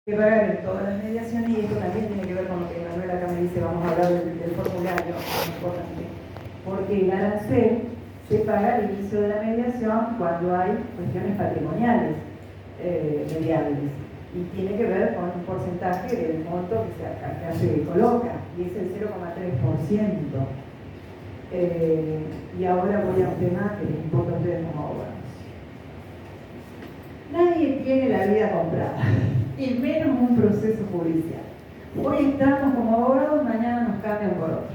que pagar en todas las mediaciones, y esto también tiene que ver con lo que Manuel acá me dice, vamos a hablar del formulario, es importante, porque el arancel se paga al inicio de la mediación cuando hay cuestiones patrimoniales mediables, y tiene que ver con un porcentaje del monto que acá se coloca, y es el 0,3%. Y ahora voy a un tema que les importa a ustedes como abogados. Nadie tiene la vida comprada, y menos un proceso judicial. Hoy estamos como abogados, mañana nos cambian por otro.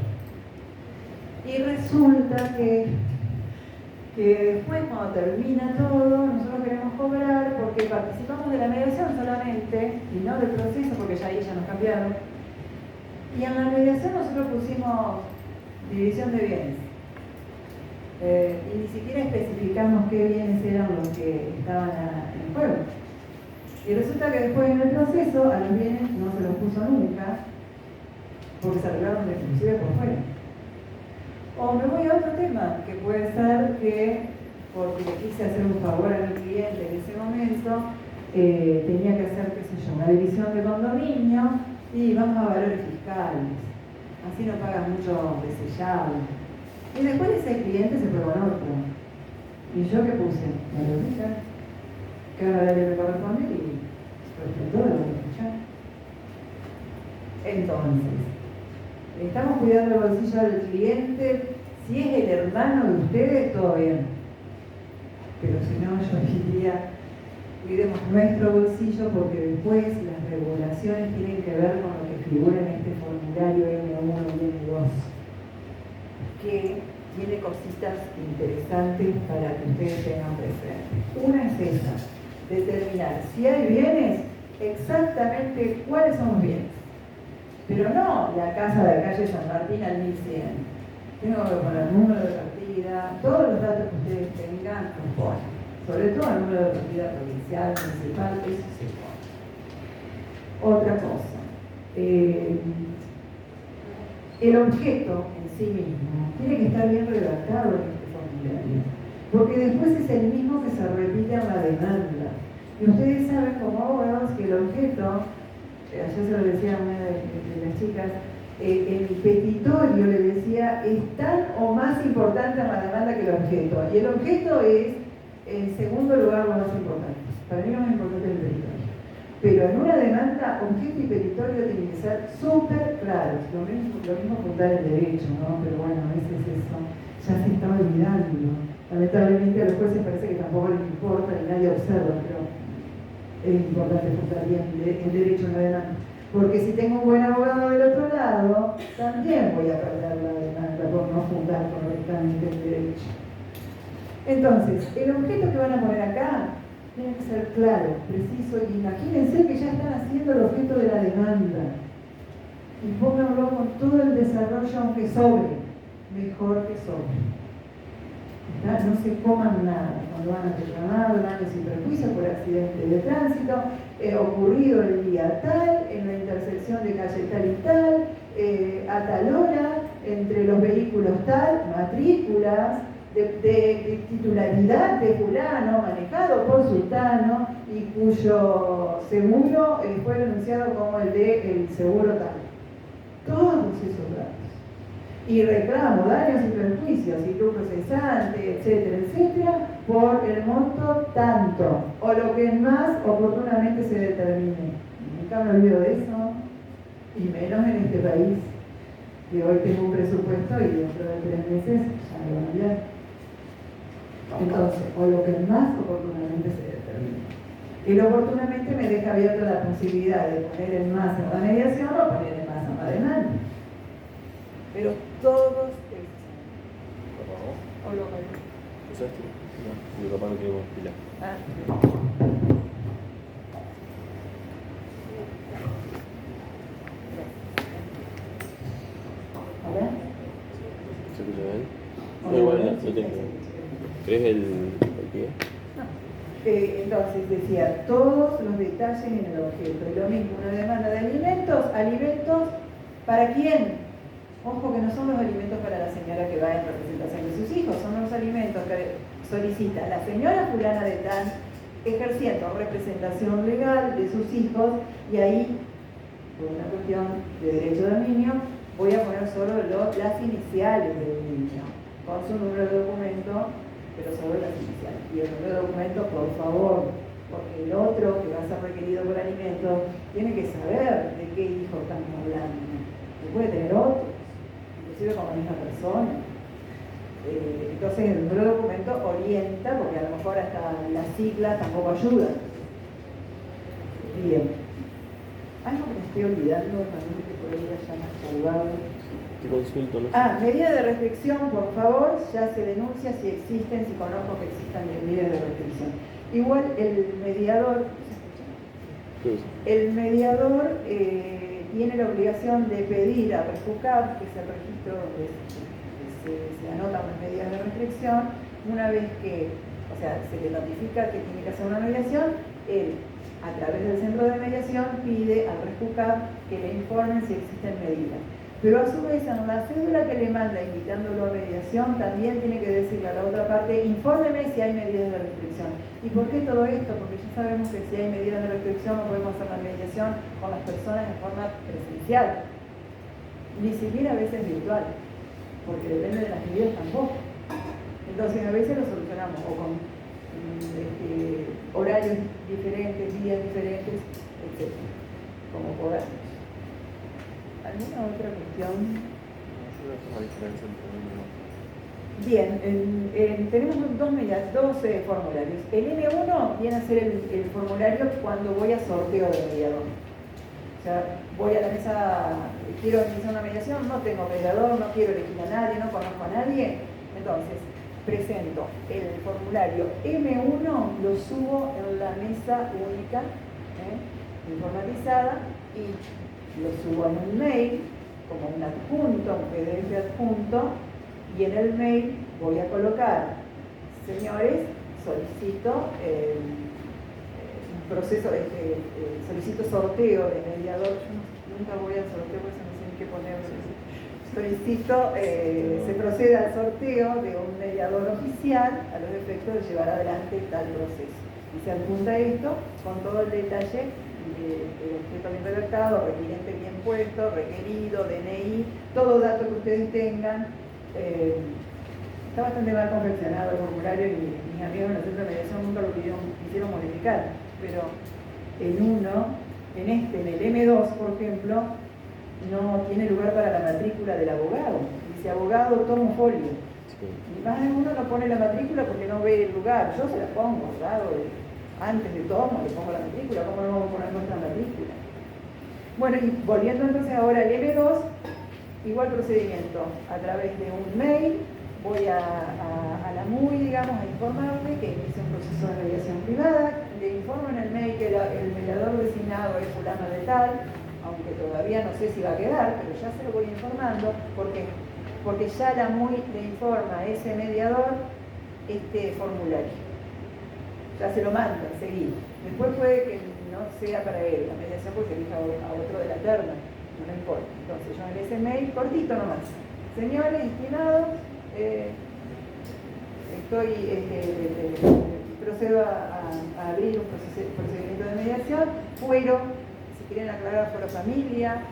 Y resulta que después, cuando termina todo, nosotros queremos cobrar porque participamos de la mediación solamente, y no del proceso, porque ya ahí ya nos cambiaron. Y en la mediación nosotros pusimos división de bienes. Y ni siquiera especificamos qué bienes eran los que estaban en juego. Y resulta que después en el proceso a los bienes no se los puso nunca, porque se arreglaron inclusive por fuera. O me voy a otro tema, que puede ser que, porque le quise hacer un favor a mi cliente en ese momento, tenía que hacer, qué sé yo, una división de condominio, y vamos a valores fiscales. Así no pagan mucho de sellado. Y después ese cliente se fue con otro. ¿Y yo qué puse? Valor fiscal. Que ahora le corresponde y respetó de lo que escuchar. Entonces, estamos cuidando el bolsillo del cliente. Si es el hermano de ustedes, todo bien. Pero si no, yo diría, cuidemos nuestro bolsillo, porque después las regulaciones tienen que ver con lo que figura en este formulario M1 y M2, que tiene cositas interesantes para que ustedes tengan presente. Una es esa, determinar si hay bienes, exactamente cuáles son los bienes. Pero no la casa de la calle San Martín al 1100. Tengo que poner el número de partida, todos los datos que ustedes tengan, los ponen. Sobre todo el número de partida provincial, municipal, eso se pone. Otra cosa, el objeto en sí mismo tiene que estar bien redactado en este formulario, porque después es el mismo que se repite en la demanda. Y ustedes saben como abogados que el objeto, ayer se lo decía a una de las chicas, el petitorio, le decía, es tan o más importante en la demanda que el objeto. Y el objeto es, en segundo lugar, lo más importante. Para mí lo más importante es el petitorio. Pero en una demanda, objeto y petitorio tienen que ser súper claros. Lo mismo fundar el derecho, ¿no? Pero bueno, a veces eso ya se está olvidando. Lamentablemente a los jueces parece que tampoco les importa y nadie observa, pero es importante fundar bien el derecho en la demanda. Porque si tengo un buen abogado del otro lado, también voy a perder la demanda por no fundar correctamente el derecho. Entonces, el objeto que van a poner acá tiene que ser claro, preciso, y imagínense que ya están haciendo el objeto de la demanda. Y pónganlo con todo el desarrollo, aunque sobre, mejor que sobre. No se coman nada cuando van a reclamar daños y perjuicios por accidente de tránsito, ocurrido el día tal, en la intersección de calle tal y tal, a tal hora, entre los vehículos tal, matrículas, de titularidad de fulano, manejado por sultano, y cuyo seguro fue denunciado como el de el seguro tal. Todos esos datos. Y reclamo, daños y perjuicios, y lucro cesante, etcétera, etcétera, por el monto tanto, o lo que más oportunamente se determine. Nunca me olvido de eso, y menos en este país, que hoy tengo un presupuesto y dentro de 3 meses ya me van a enviar. Entonces, o lo que más oportunamente se determine. El oportunamente me deja abierta la posibilidad de poner el más en la mediación o poner el más en la demanda. Pero todos o lo que ¿Usaste? No, yo capaz no tengo pila. ¿Ahora? ¿Se escucha bien? No, igual no tengo. ¿Crees el qué? No. Entonces decía, todos los detalles en el objeto. Y lo mismo, una demanda de alimentos, ¿para quién? Ojo que no son los alimentos para la señora que va en representación de sus hijos, son los alimentos que solicita la señora fulana de tal ejerciendo representación legal de sus hijos, y ahí, por una cuestión de derecho de dominio, voy a poner solo las iniciales del niño, con su número de documento, pero solo las iniciales. Y el número de documento, por favor, porque el otro que va a ser requerido por alimentos tiene que saber de qué hijo estamos hablando. Que puede tener otros, inclusive con la misma persona. Entonces el número de documento orienta, porque a lo mejor hasta las siglas tampoco ayudan. Bien. Algo que me estoy olvidando, también que por ahí ya más salvado. Te consulto, ¿no? Medida de restricción, por favor, ya se denuncia si existen, si conozco que existan medidas de restricción. Igual el mediador tiene la obligación de pedir a REFUCAP, que es el registro donde se anotan las medidas de restricción, una vez que, o sea, se le notifica que tiene que hacer una mediación, él, a través del centro de mediación, pide al REFUCAP que le informen si existen medidas. Pero a su vez, en la cédula que le manda invitándolo a mediación, también tiene que decirle a la otra parte, infórmeme si hay medidas de restricción. ¿Y por qué todo esto? Porque ya sabemos que si hay medidas de restricción no podemos hacer la mediación con las personas en forma presencial, ni siquiera a veces virtual, porque depende de las medidas tampoco. Entonces a veces lo solucionamos o con horarios diferentes, días diferentes, etc. Como podamos. ¿Alguna otra cuestión? Bien, tenemos dos formularios. El N1 viene a ser el formulario cuando voy a sorteo de mediador. O sea, voy a la mesa, quiero iniciar una mediación, no tengo mediador, no quiero elegir a nadie, no conozco a nadie. Entonces, presento el formulario M1, lo subo en la mesa única, informatizada, y lo subo en un mail, como un adjunto, un PDF adjunto, y en el mail voy a colocar, señores, solicito un proceso, solicito sorteo de mediador. Yo nunca voy al sorteo, por eso no sé ni qué poner. Solicito, se procede al sorteo de un mediador oficial a los efectos de llevar adelante tal proceso. Y se adjunta esto con todo el detalle el objeto bien redactado, requiriente bien puesto, requerido, DNI, todo dato que ustedes tengan. Está bastante mal confeccionado el formulario y mis amigos en el centro de mediación nunca lo quisieron modificar, pero en el M2, por ejemplo, no tiene lugar para la matrícula del abogado. Dice abogado, tomo folio. Y más de uno no pone la matrícula porque no ve el lugar. Yo se la pongo, abogado. Antes de tomo, le pongo la matrícula. ¿Cómo no vamos a poner nuestra matrícula? Bueno, y volviendo entonces ahora al M2, igual procedimiento. A través de un mail, voy a la MUI, digamos, a informarle que inicia un proceso de mediación privada. Le informo en el mail que el mediador designado es fulano de tal, aunque todavía no sé si va a quedar, pero ya se lo voy informando, porque ya la MUI le informa a ese mediador este formulario. Ya se lo manda enseguida. Después puede que no sea para él, la mediación porque elija a otro de la terna, no me importa. Entonces yo en ese mail, cortito nomás. Señores, estimados, procedo a abrir un procedimiento de mediación, fuero, si quieren aclarar fuero familia,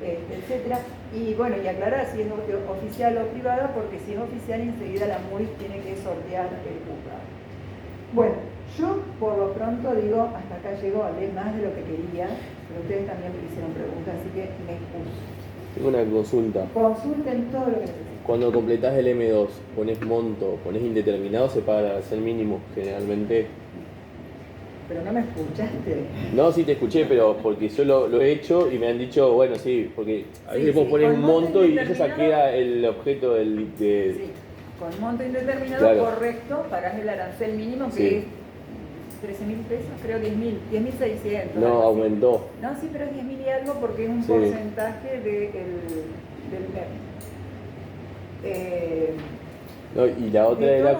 etcétera, y bueno, y aclarar si es oficial o privada, porque si es oficial enseguida la MUI tiene que sortear el juzgado. Bueno, yo por lo pronto digo, hasta acá llegó, hablé más de lo que quería, pero ustedes también me hicieron preguntas, así que me excuso. Tengo una consulta. Consulten todo lo que necesiten. Cuando completás el M2, pones monto, pones indeterminado, se paga el arancel mínimo, generalmente. Pero no me escuchaste. No, sí te escuché, pero porque yo lo he hecho y me han dicho, bueno, sí, porque a veces vos pones un monto y eso ya queda el objeto del... Sí, con monto indeterminado, claro. Correcto, pagás el arancel mínimo que es 13.000 pesos, creo 10.600. No, aumentó. No, sí, pero es 10.000 y algo porque es un porcentaje del MEP. No, y la otra era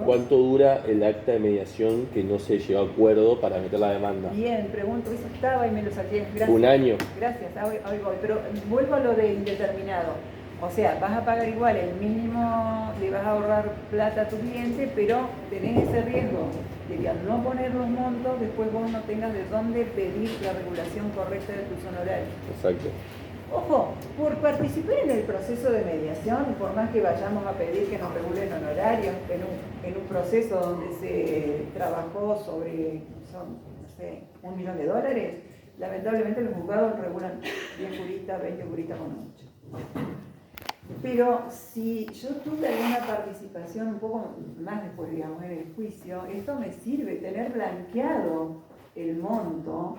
cuánto dura el acta de mediación que no se llegó a acuerdo para meter la demanda. Bien, pregunto, eso estaba y me lo saqué. Gracias. Un año. Gracias, hoy voy. Pero vuelvo a lo de indeterminado. O sea, vas a pagar igual el mínimo, le vas a ahorrar plata a tu cliente, pero tenés ese riesgo de que al no poner los montos, después vos no tengas de dónde pedir la regulación correcta de tus honorarios. Exacto. Ojo, por participar en el proceso de mediación, por más que vayamos a pedir que nos regulen honorarios en un proceso donde se trabajó sobre, no sé, $1 millón, lamentablemente los juzgados regulan 10 juristas, 20 juristas con mucho. Pero si yo tuve alguna participación un poco más después, digamos, en el juicio, esto me sirve, tener blanqueado el monto,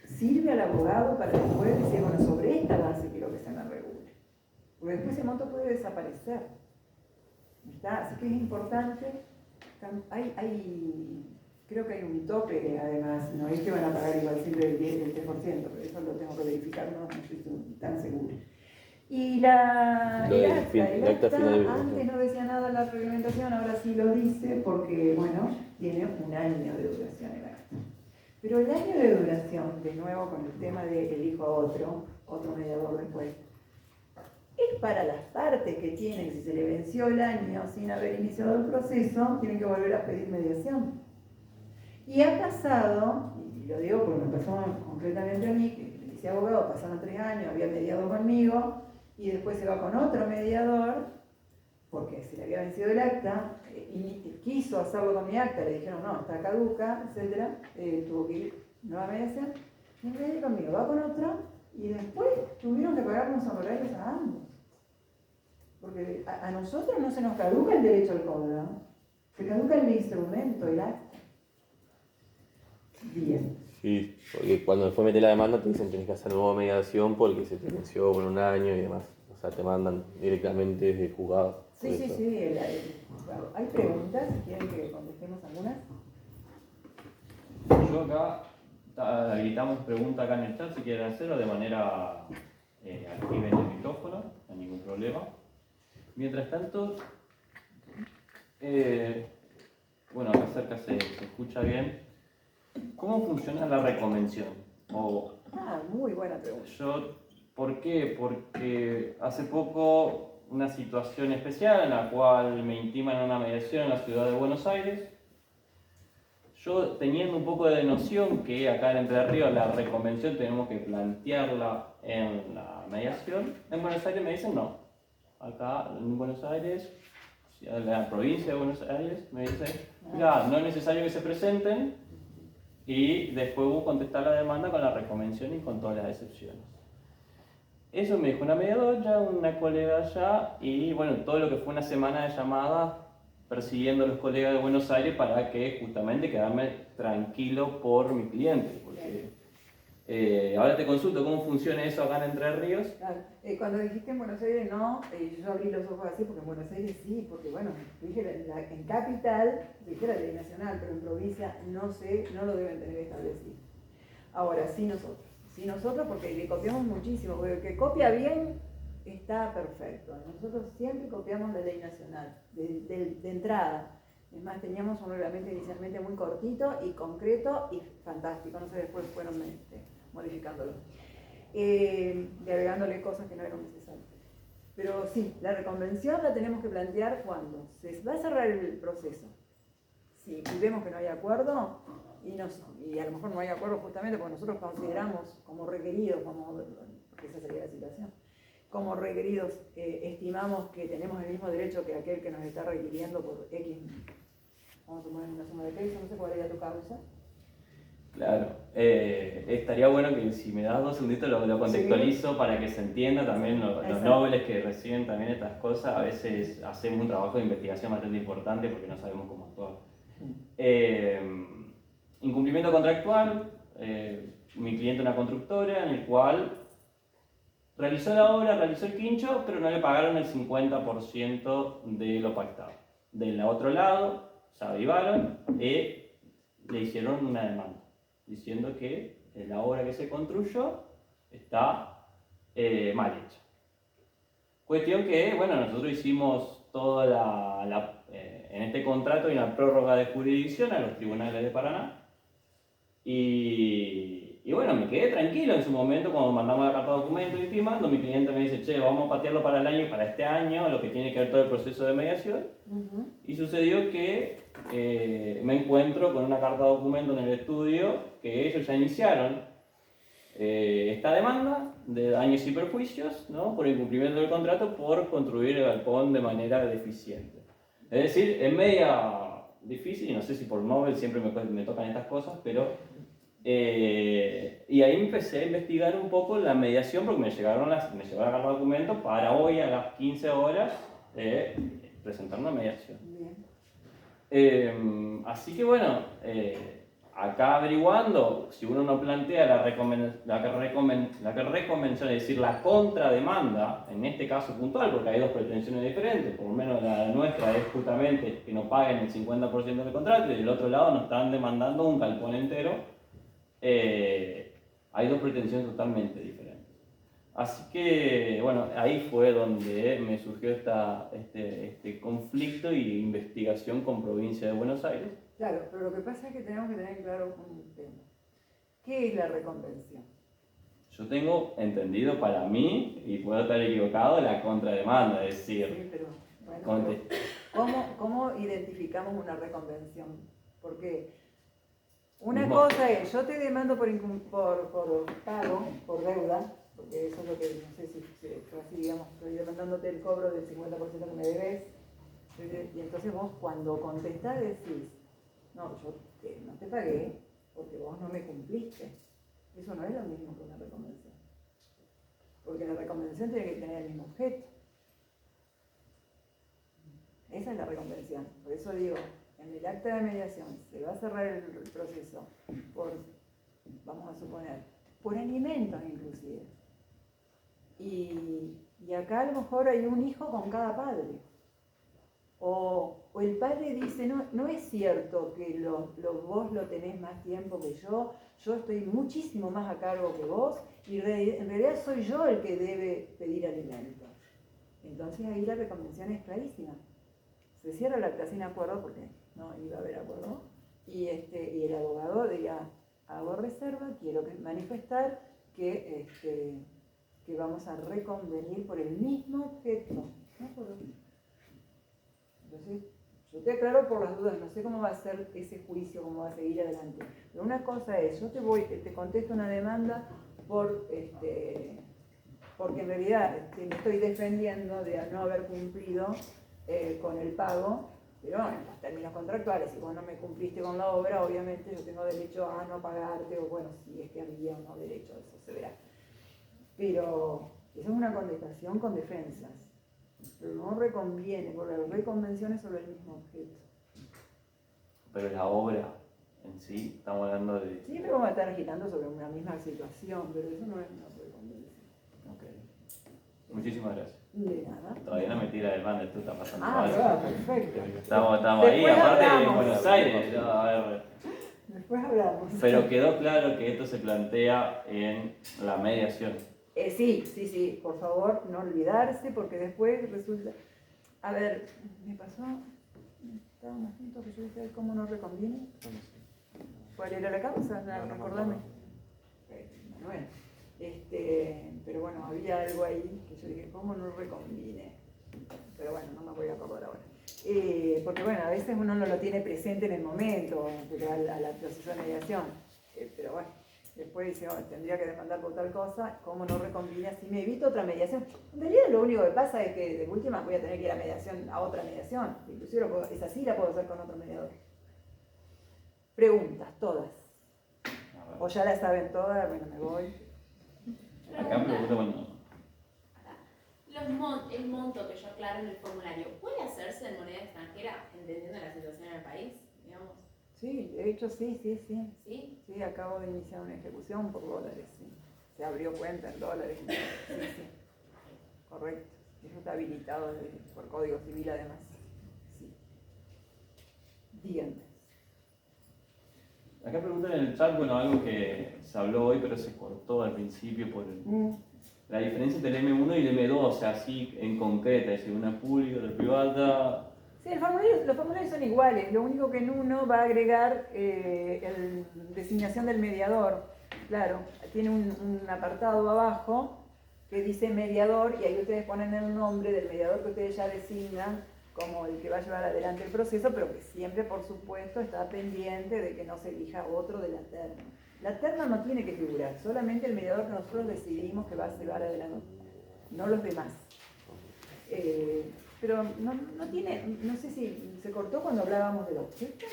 sirve al abogado para después decir, bueno, sobre esta base quiero que se me regule. Porque después ese monto puede desaparecer. ¿Está? Así que es importante, creo que hay un tope además, no es que van a pagar igual siempre el 10, el 3%, pero eso lo tengo que verificar, no estoy tan seguro. Y el acta final, antes no decía nada en la reglamentación, ahora sí lo dice porque, bueno, tiene un año de duración el acta. Pero el año de duración, de nuevo con el tema de elijo a otro mediador después, es para las partes que tienen, si se le venció el año sin haber iniciado el proceso, tienen que volver a pedir mediación. Y ha pasado, y lo digo porque me pasó concretamente a mí, que me hice abogado, pasaron 3 años, había mediado conmigo, y después se va con otro mediador, porque se le había vencido el acta, y quiso hacerlo con mi acta, le dijeron no, está caduca, etc. Tuvo que ir nueva mediación, y en vez de ir conmigo, va con otro, y después tuvieron que pagar unos honorarios a ambos. Porque a nosotros no se nos caduca el derecho al cobro, se caduca el instrumento, el acta. Bien. Sí, porque cuando después metes la demanda te dicen tenés que hacer nueva mediación porque se te venció por un año y demás. O sea, te mandan directamente desde el juzgado. Sí. ¿Hay preguntas? ¿Quieren que contestemos algunas? Yo acá habilitamos preguntas acá en el chat si quieren hacerlo de manera activen el micrófono, no hay ningún problema. Mientras tanto, bueno, acá cerca se escucha bien. ¿Cómo funciona la reconvención? Muy buena pregunta. ¿Por qué? Porque hace poco una situación especial en la cual me intiman una mediación en la ciudad de Buenos Aires. Yo teniendo un poco de noción que acá en Entre Ríos la reconvención tenemos que plantearla en la mediación, en Buenos Aires me dicen no. Acá en Buenos Aires, en la provincia de Buenos Aires, me dicen, mira, no es necesario que se presenten y después vos contestar la demanda con la reconvención y con todas las excepciones. Eso me dijo una mediadora, una colega allá, y bueno, todo lo que fue una semana de llamadas persiguiendo a los colegas de Buenos Aires para que justamente quedarme tranquilo por mi cliente. Porque, ahora te consulto cómo funciona eso acá en Entre Ríos. Claro. Cuando dijiste en Buenos Aires no, yo abrí los ojos así porque en Buenos Aires sí, porque bueno, dije en capital, dije la ley nacional, pero en provincia no sé, no lo deben tener establecido. Ahora, sí nosotros porque le copiamos muchísimo, porque el que copia bien está perfecto. Nosotros siempre copiamos la ley nacional, de entrada. Es más, teníamos un reglamento inicialmente muy cortito y concreto y fantástico, no sé, después fueron modificándolo, agregándole cosas que no eran necesarias. Pero sí, la reconvención la tenemos que plantear cuando se va a cerrar el proceso. Si vemos que no hay acuerdo, y a lo mejor no hay acuerdo justamente porque nosotros consideramos como requeridos, porque esa sería la situación, como requeridos, estimamos que tenemos el mismo derecho que aquel que nos está requiriendo por X, vamos a tomar una suma de peso, no sé cuál era tu causa. Claro, estaría bueno que si me das 2 segunditos lo contextualizo para que se entienda también los nobles que reciben también estas cosas. A veces hacemos un trabajo de investigación bastante importante porque no sabemos cómo actuar. Incumplimiento contractual, mi cliente una constructora en el cual realizó la obra, realizó el quincho, pero no le pagaron el 50% de lo pactado. Del otro lado, se avivaron y le hicieron una demanda diciendo que la obra que se construyó está mal hecha. Cuestión que, bueno, nosotros hicimos toda en este contrato hay una prórroga de jurisdicción a los tribunales de Paraná y Y bueno, me quedé tranquilo en su momento cuando mandamos la carta de documento intimando. Mi cliente me dice, che, vamos a patearlo para el año, para este año, lo que tiene que ver todo el proceso de mediación. Y sucedió que me encuentro con una carta de documento en el estudio que ellos ya iniciaron esta demanda de daños y perjuicios, ¿no? Por incumplimiento del contrato por construir el galpón de manera deficiente. Es decir, es media difícil, y no sé si por Nobel siempre me tocan estas cosas, pero y ahí empecé a investigar un poco la mediación porque me llegó la carta de documento para hoy a las 15 horas presentar una mediación. Así que bueno, acá averiguando, si uno no plantea la reconvención, es decir, la contrademanda, en este caso puntual, porque hay dos pretensiones diferentes, por lo menos la nuestra es justamente que no paguen el 50% del contrato y del otro lado nos están demandando un galpón entero. Hay dos pretensiones totalmente diferentes. Así que, bueno, ahí fue donde me surgió este conflicto y investigación con Provincia de Buenos Aires. Claro, pero lo que pasa es que tenemos que tener claro un tema. ¿Qué es la reconvención? Yo tengo entendido para mí, y puedo estar equivocado, la contrademanda, es decir... Sí, pero, bueno, pero ¿cómo identificamos una reconvención? Porque una cosa es, yo te demando por pago, por deuda, porque eso es lo que, no sé si así digamos, estoy demandándote el cobro del 50% que me debes, y entonces vos cuando contestás decís, no, yo no te pagué porque vos no me cumpliste. Eso no es lo mismo que una reconvención. Porque la reconvención tiene que tener el mismo objeto. Esa es la reconvención. Por eso digo, en el acta de mediación se va a cerrar el proceso por, vamos a suponer, por alimentos inclusive. Y acá a lo mejor hay un hijo con cada padre. O el padre dice, no es cierto que vos lo tenés más tiempo que yo estoy muchísimo más a cargo que vos y en realidad soy yo el que debe pedir alimentos. Entonces ahí la reconvención es clarísima. Se cierra la acta sin acuerdo porque no iba a haber acuerdo y el abogado diría, hago reserva, quiero manifestar que vamos a reconvenir por el mismo objeto, no por otro. Entonces, yo te aclaro por las dudas, no sé cómo va a ser ese juicio, cómo va a seguir adelante. Pero una cosa es, yo te contesto una demanda porque en realidad me estoy defendiendo de no haber cumplido con el pago, pero en los términos contractuales, si vos no me cumpliste con la obra, obviamente yo tengo derecho a no pagarte, o bueno, si es que había o no derecho, eso se verá. Pero esa es una contestación con defensas. Pero no reconviene, porque la reconvención es sobre el mismo objeto. Pero la obra en sí, estamos hablando de... Siempre vamos a estar agitando sobre una misma situación, pero eso no es una reconvención. Ok. Muchísimas gracias. De nada. Todavía no me tira del bande, esto está pasando mal. mal. Perfecto. Estamos ahí, aparte de Buenos Aires. Después hablamos. Pero quedó claro que esto se plantea en la mediación. Sí, por favor, no olvidarse, porque después resulta... A ver, me pasó... Estaba un asunto que yo dije, ¿cómo no reconviene? ¿Cuál era la causa? Recordarme. Manuel. Pero bueno, había algo ahí que yo dije, ¿cómo no reconviene? Pero bueno, no me voy a acordar ahora. Porque bueno, a veces uno no lo tiene presente en el momento, a la proceso de mediación. Pero bueno, después dice, tendría que demandar por tal cosa, ¿cómo no reconviene? Así me evito otra mediación. En realidad lo único que pasa es que de última voy a tener que ir a otra mediación. Inclusive esa sí la puedo hacer con otro mediador. Preguntas, todas. O ya las saben todas, bueno, me voy. Acá pregunto, bueno. El monto que yo aclaro en el formulario, ¿puede hacerse en moneda extranjera entendiendo la situación en el país? Digamos? Sí, de hecho sí. ¿Sí? Sí, acabo de iniciar una ejecución por dólares, sí. Se abrió cuenta en dólares. Sí. Correcto. Eso está habilitado por Código Civil además. Sí. Díganme. Acá preguntan en el chat, bueno, algo que se habló hoy pero se cortó al principio por la diferencia entre el M1 y el M2, o sea, así en concreta, es decir, una pública, otra privada. Sí, los formularios son iguales, lo único que en uno va a agregar la designación del mediador, claro, tiene un apartado abajo que dice mediador y ahí ustedes ponen el nombre del mediador que ustedes ya designan como el que va a llevar adelante el proceso, pero que siempre, por supuesto, está pendiente de que no se elija otro de la terna. La terna no tiene que figurar, solamente el mediador que nosotros decidimos que va a llevar adelante, no los demás. Pero no tiene, no sé si se cortó cuando hablábamos del objeto.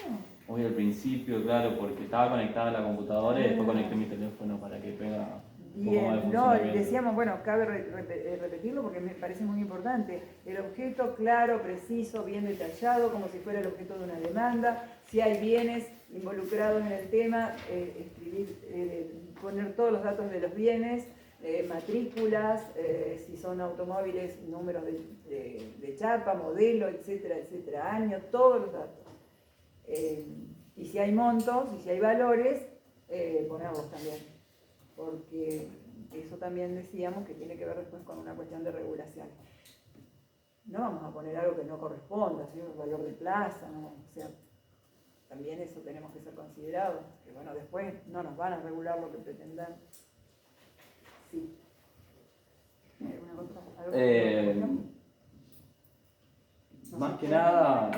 Hoy al principio, claro, porque estaba conectada a la computadora y después conecté mi teléfono para que tenga un poco más de Bien, no, funcionamiento. decíamos, bueno, cabe repetirlo porque me parece muy importante. El objeto claro, preciso, bien detallado, como si fuera el objeto de una demanda. Si hay bienes involucrados en el tema, poner todos los datos de los bienes, matrículas, si son automóviles, números de chapa, modelo, etcétera, etcétera, año, todos los datos. Y si hay montos, y si hay valores, ponerlos también, porque eso también decíamos que tiene que ver después con una cuestión de regulación. No vamos a poner algo que no corresponda, ¿sí? Un valor de plaza, ¿no? O sea, también eso tenemos que ser considerados, que bueno, después no nos van a regular lo que pretendan. Sí. ¿Alguna cosa? Más que nada,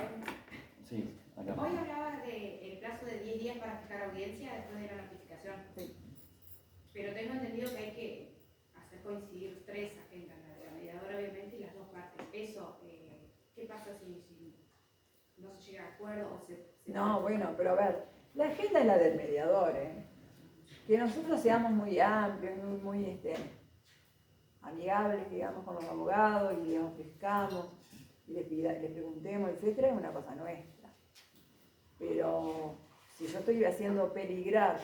sí, acá. Hoy hablabas del plazo de 10 días para fijar audiencia después de la notificación. Sí. Pero tengo entendido que hay que hacer coincidir 3 agendas, la de la mediadora obviamente y las 2 partes. Eso, ¿qué pasa si no se llega a acuerdo o se... No, bueno, pero a ver, la agenda es la del mediador, ¿eh? Que nosotros seamos muy amplios, muy amigables, digamos, con los abogados y les ofrezcamos y les preguntemos, etcétera, es una cosa nuestra. Pero si yo estoy haciendo peligrar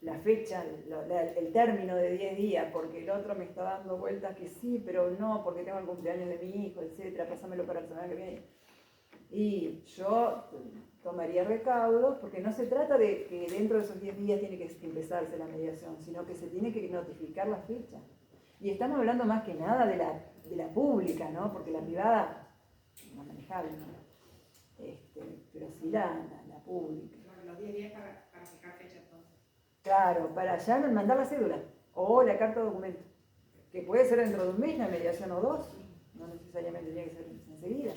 la fecha, el término de 10 días, porque el otro me está dando vueltas que sí, pero no, porque tengo el cumpleaños de mi hijo, etcétera, pásamelo para la semana que viene. Y yo tomaría recaudos, porque no se trata de que dentro de esos 10 días tiene que empezarse la mediación, sino que se tiene que notificar la fecha. Y estamos hablando más que nada de la pública, ¿no? Porque la privada no es manejable, ¿no? Pero sí la pública. Bueno, los 10 días para fijar fecha entonces. Claro, para ya mandar la cédula o la carta de documento, que puede ser dentro de un mes la mediación o 2, no necesariamente tiene que ser enseguida.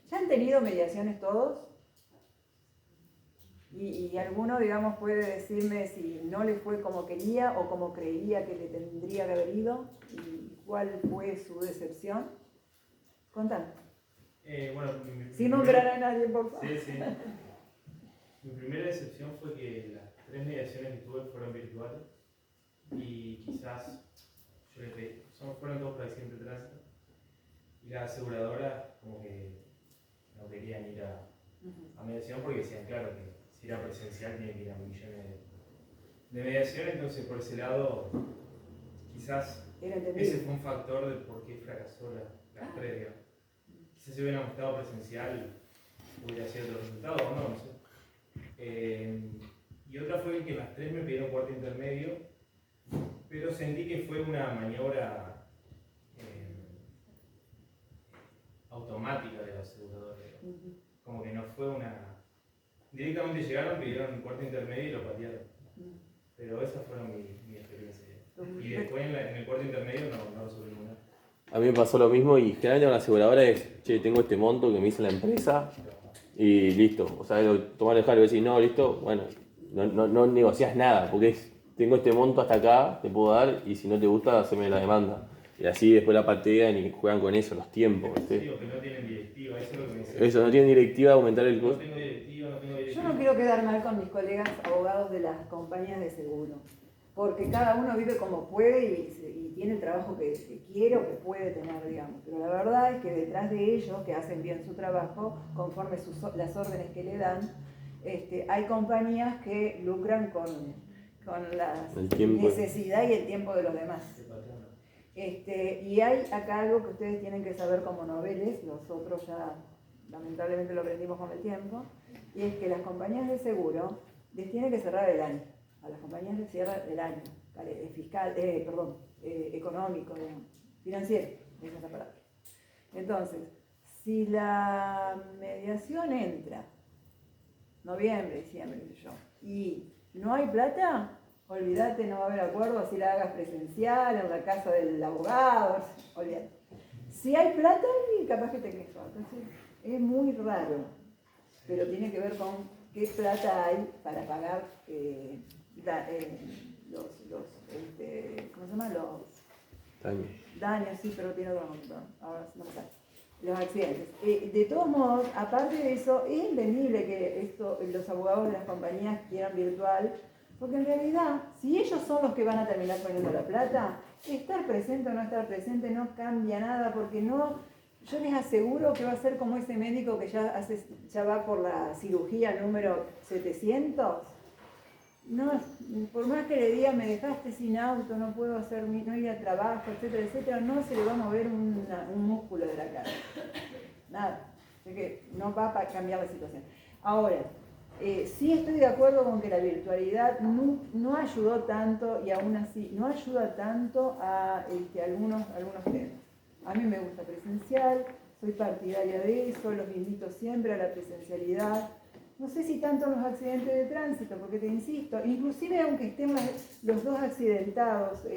¿Ya han tenido mediaciones todos? Y alguno, digamos, puede decirme si no le fue como quería o como creía que le tendría que haber ido y cuál fue su decepción. Contame. Bueno, Sin nombrar a nadie, por favor. Sí, sí. Mi primera decepción fue que las 3 mediaciones que tuve fueron virtuales y quizás yo le pedí, fueron todos por accidente de tránsito y las aseguradoras como que no querían ir a mediación porque decían, claro, que si era presencial tiene que ir a millones de mediaciones, entonces por ese lado quizás ese fue un factor de por qué fracasó las 3, digamos. Quizás si hubieran estado presencial hubiera sido otro resultado o no, no sé. Y otra fue que las 3 me pidieron cuarto intermedio, pero sentí que fue una maniobra automática de la aseguradora. Como que no fue una... Directamente llegaron, pidieron cuarto intermedio y lo patearon. Pero esas fueron mi experiencia. Y después en el cuarto intermedio no resolví nada. A mí me pasó lo mismo y generalmente con la aseguradora es, che, tengo este monto que me hizo la empresa y listo. O sea, tomar el dejar y decir, no, listo, bueno, no negociás nada, porque tengo este monto hasta acá, te puedo dar y si no te gusta, haceme la demanda. Y así después la patean y juegan con eso, los tiempos. ¿Sí? Digo que no tienen directiva, eso es lo que me dice. Eso, no tienen directiva, aumentar el costo. No tengo directiva. Yo no quiero quedar mal con mis colegas abogados de las compañías de seguro, porque cada uno vive como puede y tiene el trabajo que quiere o que puede tener, digamos. Pero la verdad es que detrás de ellos, que hacen bien su trabajo, conforme las órdenes que le dan, hay compañías que lucran con la necesidad y el tiempo de los demás. Y hay acá algo que ustedes tienen que saber como noveles, nosotros ya lamentablemente lo aprendimos con el tiempo, y es que las compañías de seguro les tienen que cerrar el año. A las compañías les cierra el año, fiscal, económico, financiero, esa es la palabra. Entonces, si la mediación entra noviembre, diciembre, qué sé yo, y ¿No hay plata? Olvídate, no va a haber acuerdo, así la hagas presencial, en la casa del abogado, olvídate. Si hay plata, capaz que te quejas. Entonces, es muy raro, pero tiene que ver con qué plata hay para pagar ¿cómo se llama? Los daños, sí, pero tiene otro nombre, ahora no me sale. Los accidentes. De todos modos, aparte de eso, es entendible que los abogados de las compañías quieran virtual, porque en realidad, si ellos son los que van a terminar poniendo la plata, estar presente o no estar presente no cambia nada, porque no, yo les aseguro que va a ser como ese médico que ya va por la cirugía número 700. No, por más que le diga me dejaste sin auto, no puedo no ir al trabajo, etcétera, etcétera, no se le va a mover un músculo de la cara. Nada. Así que no va a cambiar la situación. Ahora, sí estoy de acuerdo con que la virtualidad no ayudó tanto y aún así no ayuda tanto a algunos temas. A mí me gusta presencial, soy partidaria de eso, los invito siempre a la presencialidad. No sé si tanto los accidentes de tránsito, porque te insisto, inclusive aunque estén los dos accidentados,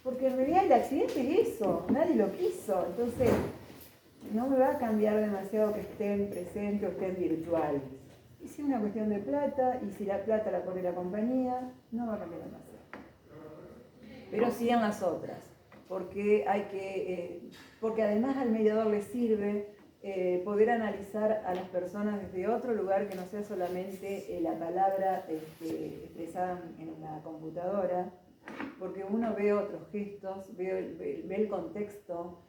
porque en realidad el accidente es eso, nadie lo quiso, entonces no me va a cambiar demasiado que estén presentes o estén virtuales. Y si es una cuestión de plata, y si la plata la pone la compañía, no va a cambiar demasiado. Pero sigan las otras, porque porque además al mediador le sirve poder analizar a las personas desde otro lugar que no sea solamente la palabra expresada en la computadora, porque uno ve otros gestos, ve el contexto.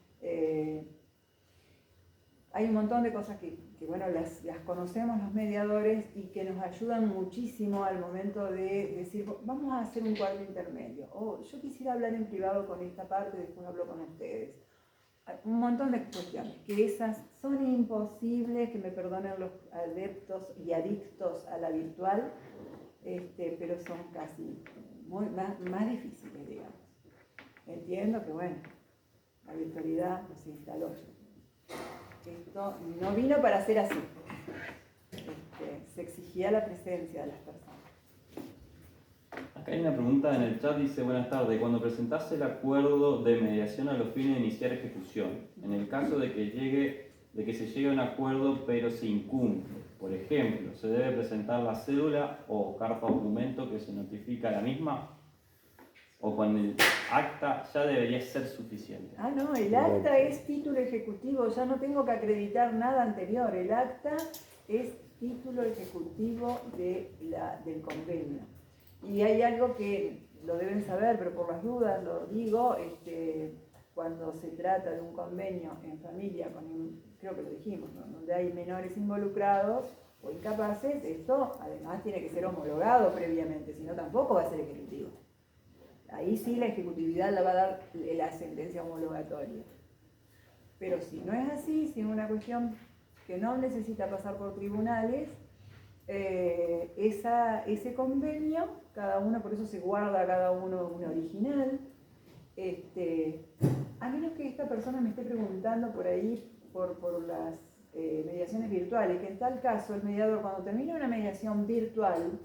Hay un montón de cosas que bueno, las conocemos los mediadores y que nos ayudan muchísimo al momento de decir, vamos a hacer un cuadro intermedio, o yo quisiera hablar en privado con esta parte, después hablo con ustedes. Un montón de cuestiones, que esas son imposibles, que me perdonen los adeptos y adictos a la virtual, pero son casi más difíciles, digamos. Entiendo que, bueno, la virtualidad nos instaló. Esto no vino para ser así. Se exigía la presencia de las personas. Acá hay una pregunta en el chat, dice, buenas tardes, cuando presentaste el acuerdo de mediación a los fines de iniciar ejecución, en el caso de que se llegue a un acuerdo pero se incumple, por ejemplo, ¿se debe presentar la cédula o carta o documento que se notifica a la misma? ¿O con el acta ya debería ser suficiente? Ah, no, el acta es título ejecutivo, ya no tengo que acreditar nada anterior, el acta es título ejecutivo del convenio. Y hay algo que lo deben saber, pero por las dudas lo digo, cuando se trata de un convenio en familia, creo que lo dijimos, ¿no? Donde hay menores involucrados o incapaces, esto además tiene que ser homologado previamente, si no tampoco va a ser ejecutivo. Ahí sí la ejecutividad la va a dar la sentencia homologatoria. Pero si no es así, si es una cuestión que no necesita pasar por tribunales, ese convenio, cada uno, por eso se guarda cada uno un original, a menos que esta persona me esté preguntando por ahí, por las mediaciones virtuales, que en tal caso el mediador, cuando termina una mediación virtual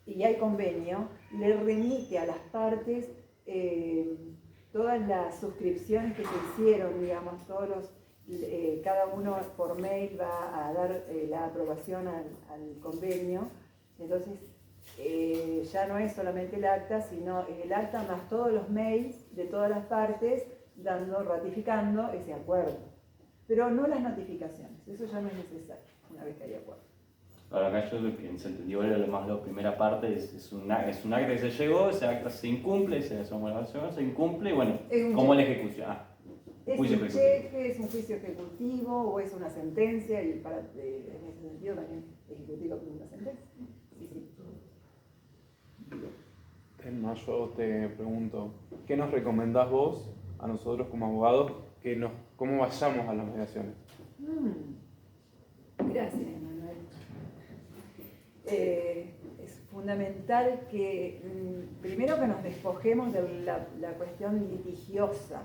y hay convenio, le remite a las partes todas las suscripciones que se hicieron, digamos, cada uno por mail va a dar la aprobación al convenio. Entonces ya no es solamente el acta, sino el acta más todos los mails de todas las partes ratificando ese acuerdo. Pero no las notificaciones, eso ya no es necesario una vez que hay acuerdo. Ahora acá yo lo que se entendió era la primera parte, es un acta que se llegó, ese acta se incumple, se incumple, y bueno, ¿cómo es la ejecución? Es un cheque, es un juicio ejecutivo o es una sentencia, y en ese sentido también ejecutivo como una sentencia. Sí. Más yo te pregunto, ¿qué nos recomendás vos a nosotros como abogados cómo vayamos a las mediaciones? Gracias, Emanuel. Es fundamental que primero que nos despojemos de la cuestión litigiosa,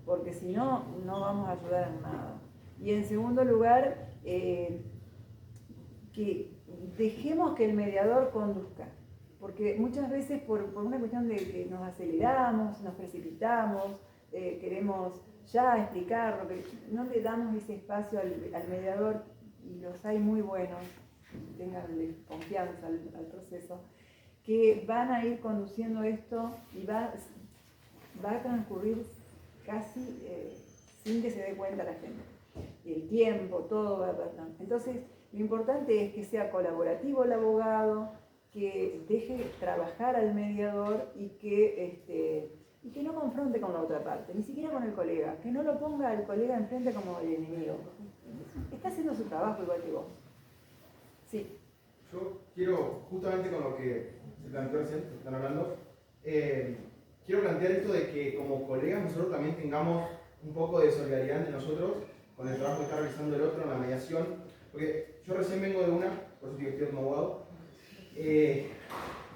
porque si no, no vamos a ayudar en nada. Y en segundo lugar, que dejemos que el mediador conduzca. porque muchas veces por una cuestión de que nos aceleramos, nos precipitamos, queremos ya explicar, no le damos ese espacio al mediador, y los hay muy buenos, tenganle confianza al proceso, que van a ir conduciendo esto y va a transcurrir casi sin que se dé cuenta la gente. El tiempo, todo va a pasar. Entonces, lo importante es que sea colaborativo el abogado, que deje trabajar al mediador y que no confronte con la otra parte, ni siquiera con el colega, que no lo ponga al colega enfrente como el enemigo. Está haciendo su trabajo igual que vos. Sí. Yo quiero, justamente con lo que se planteó recién, que están hablando, quiero plantear esto de que como colegas nosotros también tengamos un poco de solidaridad entre nosotros con el trabajo que está realizando el otro en la mediación, porque yo recién vengo de una, por eso digo que estoy como abogado,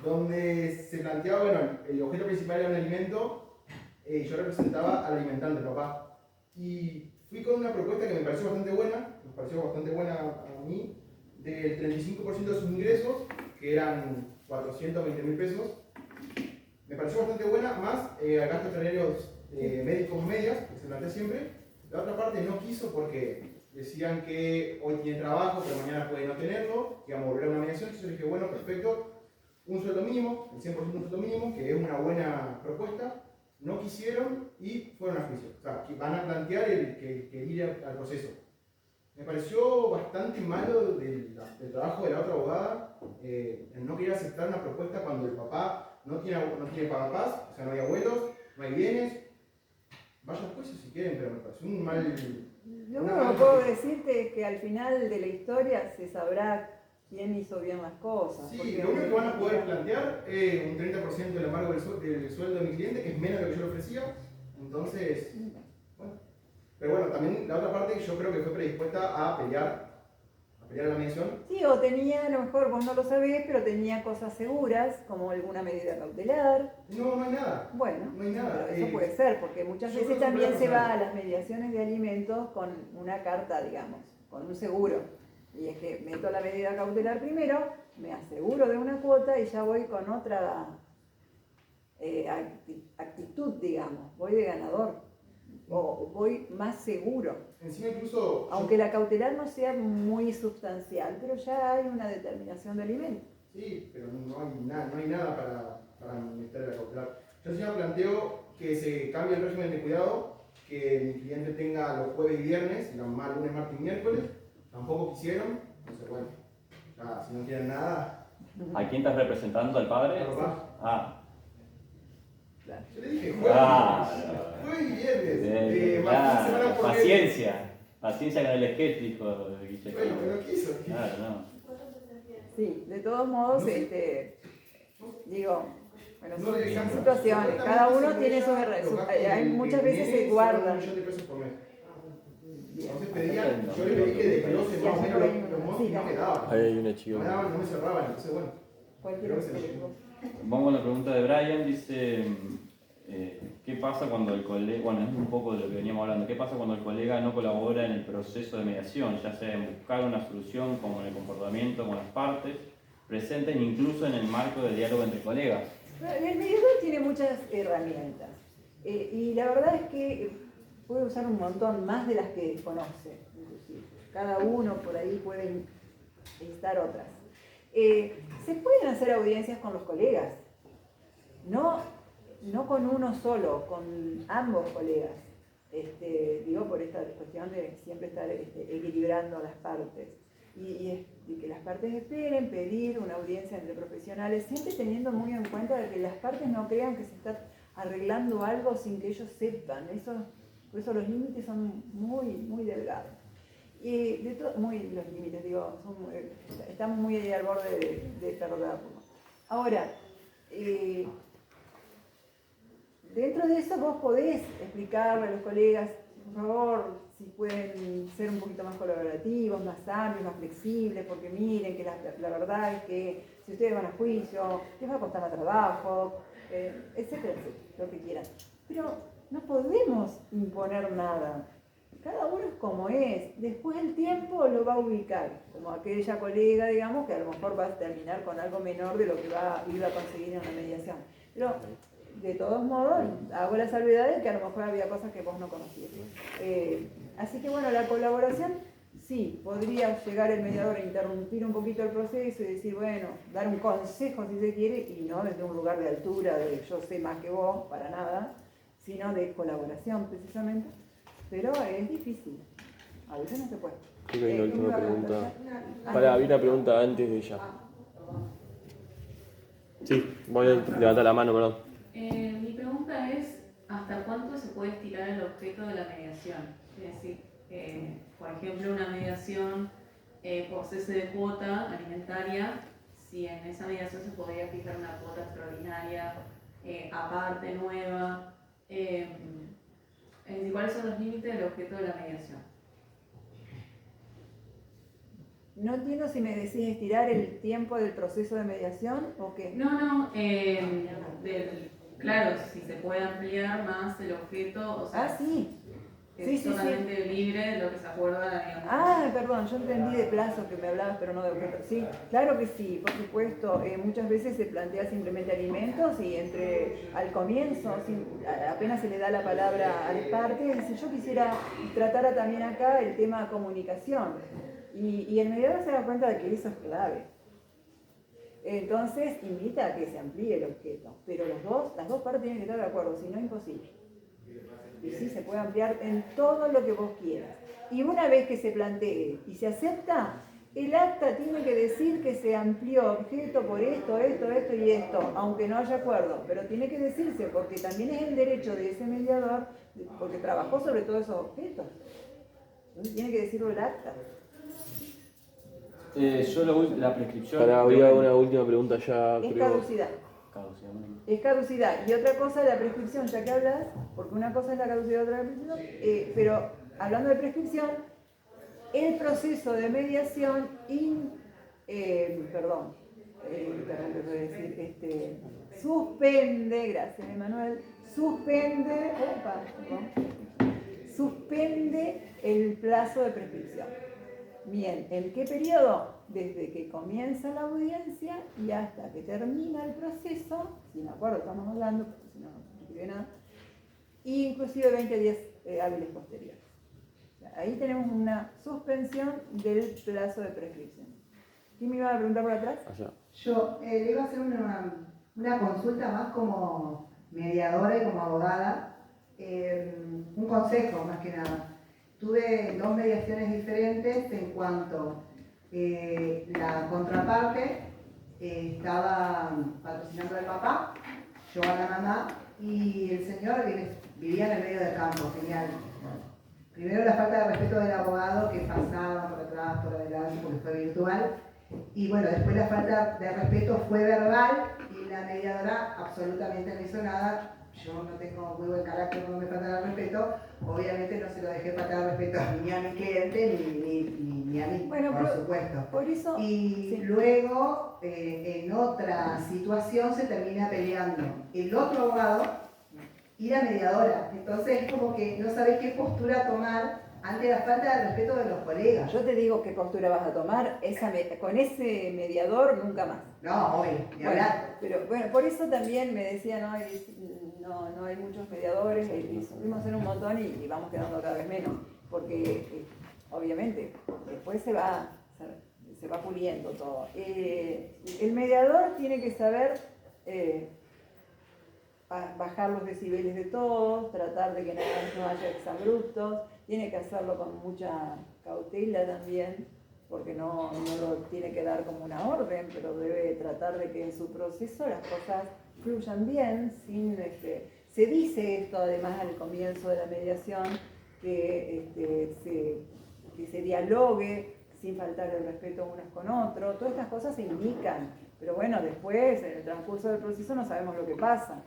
donde se planteaba, bueno, el objeto principal era un alimento y yo representaba al alimentante, el papá. Y fui con una propuesta que me pareció bastante buena a mí, del 35% de sus ingresos, que eran 420.000 pesos. Me pareció bastante buena, más gastos extraordinarios médicos medias, que se plantea siempre. La otra parte no quiso porque decían que hoy tiene trabajo, pero mañana puede no tenerlo, que íbamos a volver a una mediación. Entonces yo dije, bueno, perfecto, un sueldo mínimo, el 100% de un sueldo mínimo, que es una buena propuesta. No quisieron y fueron a juicio. O sea, que van a plantear que ir al proceso. Me pareció bastante malo del trabajo de la otra abogada, el no querer aceptar una propuesta cuando el papá no tiene papás, o sea, no hay abuelos, no hay bienes. Vayan al juicio si quieren, pero me pareció un mal... Lo único que puedo decirte es que al final de la historia se sabrá quién hizo bien las cosas. Sí, lo único que van a poder plantear es un 30% del embargo del sueldo de mi cliente, que es menos de lo que yo le ofrecía. Entonces, bueno. Pero bueno, también la otra parte yo creo que fue predispuesta a pelear la mediación. Sí, o tenía, a lo mejor vos no lo sabés, pero tenía cosas seguras, como alguna medida cautelar. No, no hay nada. Bueno, no hay nada. Pero eso puede ser, porque muchas veces también se va a las mediaciones de alimentos con una carta, digamos, con un seguro. Y es que meto la medida cautelar primero, me aseguro de una cuota y ya voy con otra actitud, digamos, voy de ganador. O voy más seguro. Encima incluso... Aunque la cautelar no sea muy sustancial, pero ya hay una determinación de alimento. Sí, pero no hay nada para meter la cautelar. Yo encima planteo que se cambie el régimen de cuidado, que mi cliente tenga los jueves y viernes, lunes, martes y miércoles. Tampoco quisieron, entonces bueno, ya, si no quieren nada... ¿A quién estás representando? ¿Al padre? Al papá. Ah. Yo le dije jueves y viernes. Paciencia con el sketch, dijo Guille. Bueno, pero quiso. Claro, no. Sí, de todos modos, No digo, bueno, no son le dejan- situaciones, cada uno tiene hay muchas veces se guardan. $1 millón por mes. Bien. Entonces yo le pedí que desglose más o menos los montos y no me daba. Ahí hay una chica. No me cerraban, entonces bueno. Cualquier Creo que se cosa. Pongo la pregunta de Brian, dice, ¿qué pasa cuando el colega, bueno, es un poco de lo que veníamos hablando, ¿qué pasa cuando el colega no colabora en el proceso de mediación, ya sea en buscar una solución como en el comportamiento con las partes, presentes incluso en el marco del diálogo entre colegas? El mediador tiene muchas herramientas y la verdad es que puede usar un montón más de las que conoce, inclusive. Cada uno por ahí puede necesitar otras. Se pueden hacer audiencias con los colegas, no con uno solo, con ambos colegas. Digo, por esta cuestión de siempre estar equilibrando las partes. Y que las partes esperen pedir una audiencia entre profesionales, siempre teniendo muy en cuenta de que las partes no crean que se está arreglando algo sin que ellos sepan. Por eso los límites son muy, muy delgados. Y los límites, digo, estamos muy ahí al borde de perderlo. Ahora, dentro de eso vos podés explicarle a los colegas, por favor, si pueden ser un poquito más colaborativos, más amplios, más flexibles, porque miren que la verdad es que si ustedes van a juicio, les va a costar más trabajo, etcétera, etcétera, lo que quieran. Pero no podemos imponer nada. cada uno es como es. Después el tiempo lo va a ubicar, como aquella colega, digamos, que a lo mejor va a terminar con algo menor de lo que iba a conseguir en una mediación. Pero, de todos modos, hago la salvedad de que a lo mejor había cosas que vos no conocías. Así que bueno, la colaboración, sí, podría llegar el mediador a interrumpir un poquito el proceso y decir, bueno, dar un consejo si se quiere, y no desde un lugar de altura, de yo sé más que vos, para nada, sino de colaboración precisamente. Pero es difícil, a veces no se puede. Creo que hay una última pregunta. Ah, Pará, había una pregunta antes de ella. Sí, voy a levantar la mano, perdón. Mi pregunta es, ¿hasta cuánto se puede estirar el objeto de la mediación? Es decir, por ejemplo, una mediación por cese de cuota alimentaria, si en esa mediación se podría fijar una cuota extraordinaria, aparte, nueva, es decir, ¿cuáles son los límites del objeto de la mediación? No entiendo si me decís estirar el tiempo del proceso de mediación o qué. No, claro, si se puede ampliar más el objeto, o sea, Sí. es Sí. totalmente libre de lo que se acuerda, digamos. Perdón, yo entendí de plazo que me hablabas, pero no de objeto. Sí, claro que sí, por supuesto. Muchas veces se plantea simplemente alimentos y al comienzo, apenas se le da la palabra a las partes, yo quisiera tratar también acá el tema comunicación. Y el mediador se da cuenta de que eso es clave. Entonces invita a que se amplíe el objeto, pero las dos partes tienen que estar de acuerdo, si no, imposible. Y sí, se puede ampliar en todo lo que vos quieras. Y una vez que se plantee y se acepta, el acta tiene que decir que se amplió objeto por esto y esto, aunque no haya acuerdo, pero tiene que decirse, porque también es el derecho de ese mediador, porque trabajó sobre todos esos objetos. Entonces tiene que decirlo el acta. La prescripción. Pará, había una última pregunta ya, Es creo. caducidad. Es caducidad. Y otra cosa es la prescripción, ya que hablas, porque una cosa es la caducidad y otra es la prescripción, pero hablando de prescripción, el proceso de mediación, suspende, gracias Emanuel, suspende el plazo de prescripción. Bien, ¿en qué periodo? Desde que comienza la audiencia y hasta que termina el proceso, si me acuerdo estamos hablando, porque si no, no escribe nada, y inclusive 20 días hábiles posteriores. O sea, ahí tenemos una suspensión del plazo de prescripción. ¿Quién me iba a preguntar por atrás? Allá. Yo le iba a hacer una consulta más como mediadora y como abogada, un consejo más que nada. Tuve dos mediaciones diferentes en cuanto la contraparte estaba patrocinando al papá, yo a la mamá, y el señor vivía en el medio del campo, genial. Primero la falta de respeto del abogado que pasaba por atrás, por adelante, porque fue virtual. Y bueno, después la falta de respeto fue verbal y la mediadora absolutamente no hizo nada. Yo no tengo muy buen carácter, no me falta el respeto. Obviamente no se lo dejé faltar el respeto ni a mi cliente ni a mí, Bueno, por supuesto. Por eso, Y sí. luego, en otra situación, se termina peleando el otro abogado y la mediadora. Entonces es como que no sabés qué postura tomar ante la falta de respeto de los colegas. Yo te digo qué postura vas a tomar, con ese mediador nunca más. No, obvio, ni hablar. Pero bueno, por eso también me decía, no hay muchos mediadores, y subimos en un montón y vamos quedando cada vez menos, porque obviamente después se va puliendo todo. El mediador tiene que saber bajar los decibeles de todos, tratar de que no haya exabruptos, tiene que hacerlo con mucha cautela también, porque no lo tiene que dar como una orden, pero debe tratar de que en su proceso las cosas fluyan bien, se dice esto además al comienzo de la mediación, que se dialogue sin faltar el respeto unos con otros, todas estas cosas se indican, pero bueno, después en el transcurso del proceso no sabemos lo que pasa.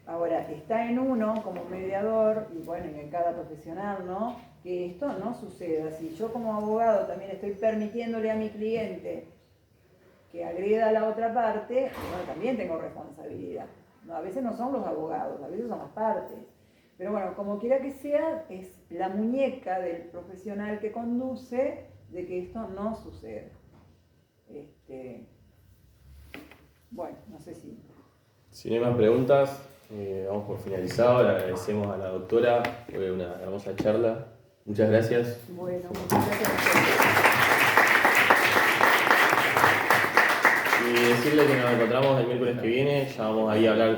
Ahora, está en uno como mediador, y bueno, y en cada profesional, ¿no?, que esto no suceda. Si yo como abogado también estoy permitiéndole a mi cliente que agreda a la otra parte, bueno, también tengo responsabilidad. No, a veces no son los abogados, a veces son las partes. Pero bueno, como quiera que sea, es la muñeca del profesional que conduce de que esto no suceda. Bueno, no sé si... Si no hay más preguntas, vamos por finalizado. Le agradecemos a la doctora, fue una hermosa charla. Muchas gracias. Bueno, muchas gracias. Y decirle que nos encontramos el miércoles que viene, ya vamos ahí a hablar de